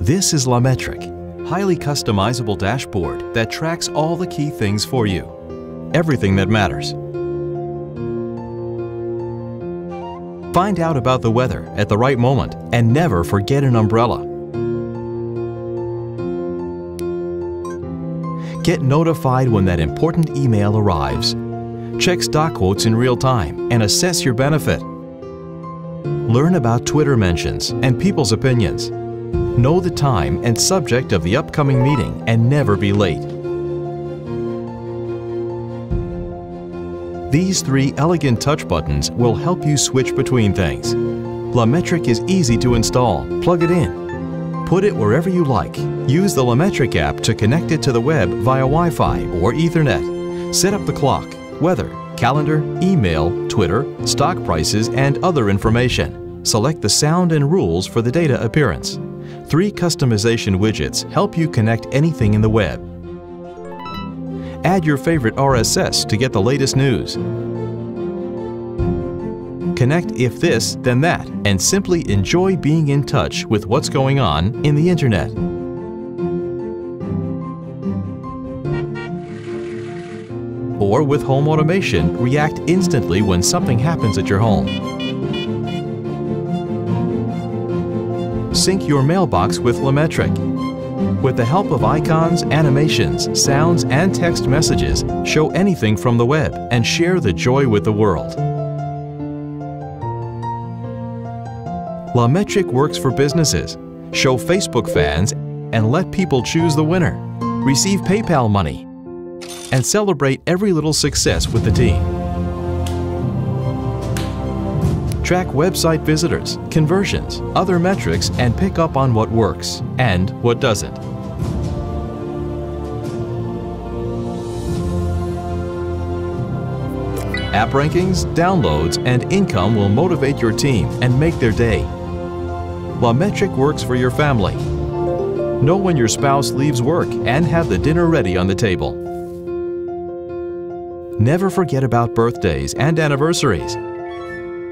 This is LaMetric, highly customizable dashboard that tracks all the key things for you. Everything that matters. Find out about the weather at the right moment and never forget an umbrella. Get notified when that important email arrives. Check stock quotes in real time and assess your benefit. Learn about Twitter mentions and people's opinions. Know the time and subject of the upcoming meeting and never be late. These 3 elegant touch buttons will help you switch between things. LaMetric is easy to install. Plug it in. Put it wherever you like. Use the LaMetric app to connect it to the web via Wi-Fi or Ethernet. Set up the clock, weather, calendar, email, Twitter, stock prices, and other information. Select the sound and rules for the data appearance. 3 customization widgets help you connect anything in the web. Add your favorite RSS to get the latest news. Connect if this, then that, and simply enjoy being in touch with what's going on in the Internet. Or with home automation, react instantly when something happens at your home. Sync your mailbox with LaMetric. With the help of icons, animations, sounds, and text messages, show anything from the web and share the joy with the world. LaMetric works for businesses. Show Facebook fans and let people choose the winner. Receive PayPal money. And celebrate every little success with the team. Track website visitors, conversions, other metrics, and pick up on what works and what doesn't. App rankings, downloads, and income will motivate your team and make their day. LaMetric works for your family. Know when your spouse leaves work and have the dinner ready on the table. Never forget about birthdays and anniversaries,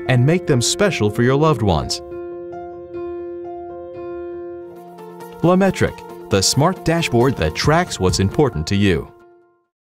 and make them special for your loved ones. LaMetric, the smart dashboard that tracks what's important to you.